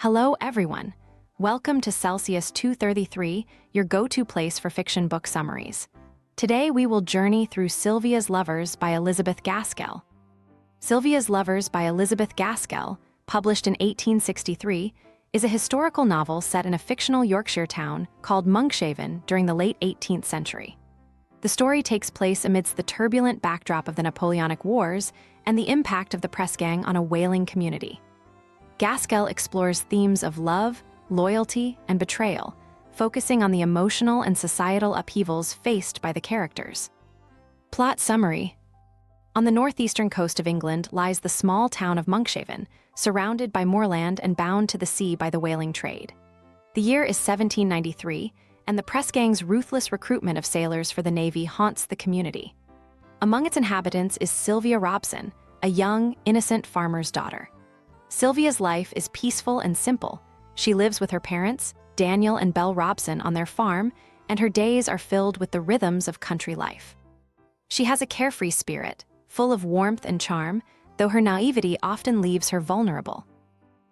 Hello, everyone. Welcome to Celsius 233, your go-to place for fiction book summaries. Today, we will journey through Sylvia's Lovers by Elizabeth Gaskell. Sylvia's Lovers by Elizabeth Gaskell, published in 1863, is a historical novel set in a fictional Yorkshire town called Monkshaven during the late 18th century. The story takes place amidst the turbulent backdrop of the Napoleonic Wars and the impact of the press gang on a whaling community. Gaskell explores themes of love, loyalty, and betrayal, focusing on the emotional and societal upheavals faced by the characters. Plot summary. On the northeastern coast of England lies the small town of Monkshaven, surrounded by moorland and bound to the sea by the whaling trade. The year is 1793, and the press gang's ruthless recruitment of sailors for the Navy haunts the community. Among its inhabitants is Sylvia Robson, a young, innocent farmer's daughter. Sylvia's life is peaceful and simple. She lives with her parents, Daniel and Belle Robson, on their farm, and her days are filled with the rhythms of country life. She has a carefree spirit, full of warmth and charm, though her naivety often leaves her vulnerable.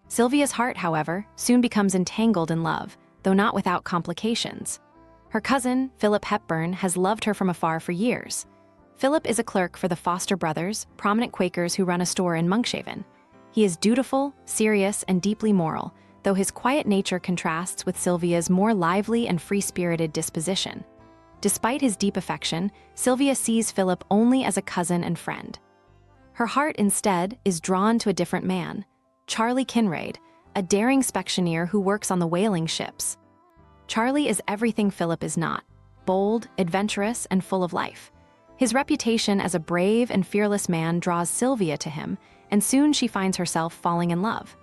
Sylvia's heart, however, soon becomes entangled in love, though not without complications. Her cousin, Philip Hepburn, has loved her from afar for years. Philip is a clerk for the Foster brothers, prominent Quakers who run a store in Monkshaven. He is dutiful, serious, and deeply moral, though his quiet nature contrasts with Sylvia's more lively and free-spirited disposition. Despite his deep affection, Sylvia sees Philip only as a cousin and friend. Her heart, instead, is drawn to a different man, Charlie Kinraid, a daring specksioneer who works on the whaling ships. Charlie is everything Philip is not: bold, adventurous, and full of life. His reputation as a brave and fearless man draws Sylvia to him, and soon she finds herself falling in love.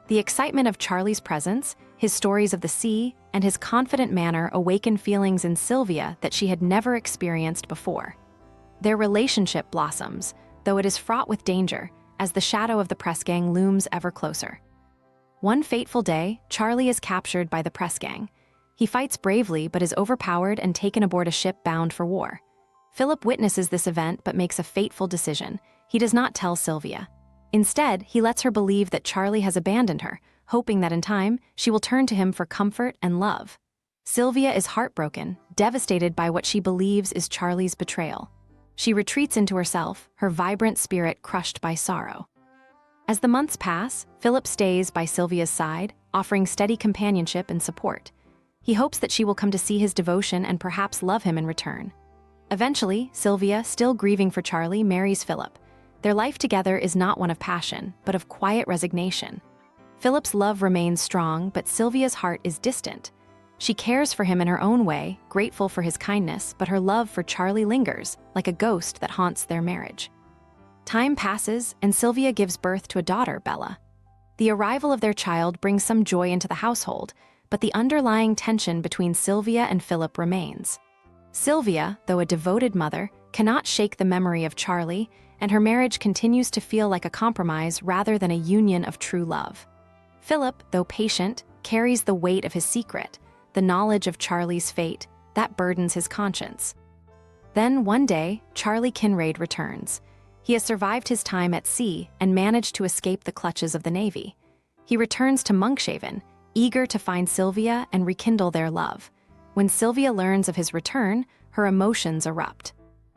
The excitement of Charlie's presence, his stories of the sea, and his confident manner awaken feelings in Sylvia that she had never experienced before. Their relationship blossoms, though it is fraught with danger, as the shadow of the press gang looms ever closer. One fateful day, Charlie is captured by the press gang. He fights bravely but is overpowered and taken aboard a ship bound for war. Philip witnesses this event but makes a fateful decision. He does not tell Sylvia. Instead, he lets her believe that Charlie has abandoned her, hoping that in time, she will turn to him for comfort and love. Sylvia is heartbroken, devastated by what she believes is Charlie's betrayal. She retreats into herself, her vibrant spirit crushed by sorrow. As the months pass, Philip stays by Sylvia's side, offering steady companionship and support. He hopes that she will come to see his devotion and perhaps love him in return. Eventually, Sylvia, still grieving for Charlie, marries Philip. Their life together is not one of passion, but of quiet resignation. Philip's love remains strong, but Sylvia's heart is distant. She cares for him in her own way, grateful for his kindness, but her love for Charlie lingers, like a ghost that haunts their marriage. Time passes, and Sylvia gives birth to a daughter, Bella. The arrival of their child brings some joy into the household, but the underlying tension between Sylvia and Philip remains. Sylvia, though a devoted mother, cannot shake the memory of Charlie, and her marriage continues to feel like a compromise rather than a union of true love. Philip, though patient, carries the weight of his secret, the knowledge of Charlie's fate, that burdens his conscience. Then, one day, Charlie Kinraid returns. He has survived his time at sea and managed to escape the clutches of the Navy. He returns to Monkshaven, eager to find Sylvia and rekindle their love. When Sylvia learns of his return, her emotions erupt.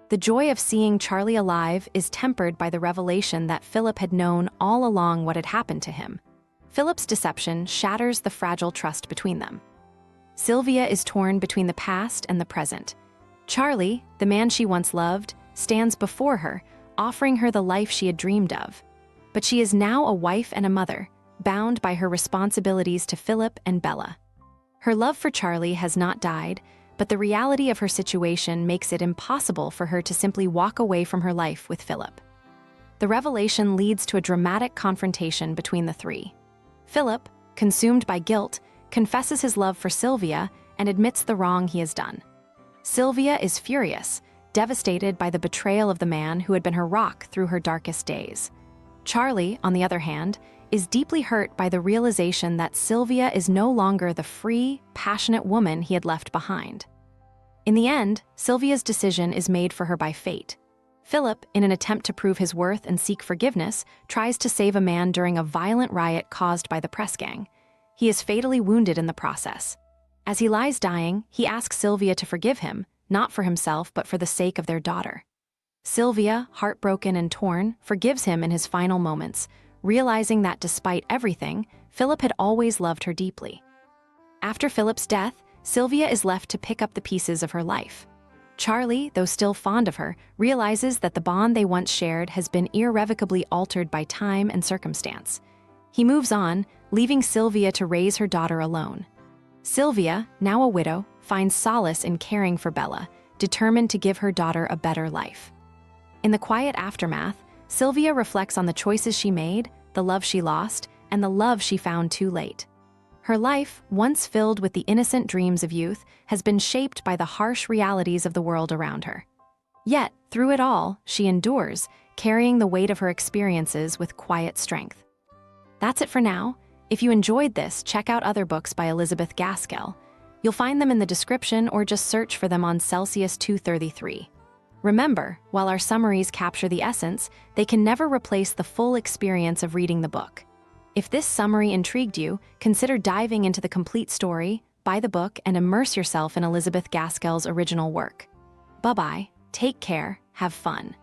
The joy of seeing Charlie alive is tempered by the revelation that Philip had known all along what had happened to him. Philip's deception shatters the fragile trust between them. Sylvia is torn between the past and the present. Charlie, the man she once loved, stands before her, offering her the life she had dreamed of. But she is now a wife and a mother, bound by her responsibilities to Philip and Bella. Her love for Charlie has not died, but the reality of her situation makes it impossible for her to simply walk away from her life with Philip. The revelation leads to a dramatic confrontation between the three. Philip, consumed by guilt, confesses his love for Sylvia and admits the wrong he has done. Sylvia is furious, devastated by the betrayal of the man who had been her rock through her darkest days. Charlie, on the other hand, is deeply hurt by the realization that Sylvia is no longer the free, passionate woman he had left behind. In the end, Sylvia's decision is made for her by fate. Philip, in an attempt to prove his worth and seek forgiveness, tries to save a man during a violent riot caused by the press gang. he is fatally wounded in the process. As he lies dying, he asks Sylvia to forgive him, not for himself but for the sake of their daughter. Sylvia, heartbroken and torn, forgives him in his final moments, realizing that despite everything, Philip had always loved her deeply. After Philip's death, Sylvia is left to pick up the pieces of her life. Charlie, though still fond of her, realizes that the bond they once shared has been irrevocably altered by time and circumstance. He moves on, leaving Sylvia to raise her daughter alone. Sylvia, now a widow, finds solace in caring for Bella, determined to give her daughter a better life. In the quiet aftermath, Sylvia reflects on the choices she made, the love she lost, and the love she found too late. Her life, once filled with the innocent dreams of youth, has been shaped by the harsh realities of the world around her. Yet, through it all, she endures, carrying the weight of her experiences with quiet strength. That's it for now. If you enjoyed this, check out other books by Elizabeth Gaskell. You'll find them in the description or just search for them on Celsius 233. Remember, while our summaries capture the essence, they can never replace the full experience of reading the book. If this summary intrigued you, consider diving into the complete story, buy the book, and immerse yourself in Elizabeth Gaskell's original work. Bye-bye, take care, have fun.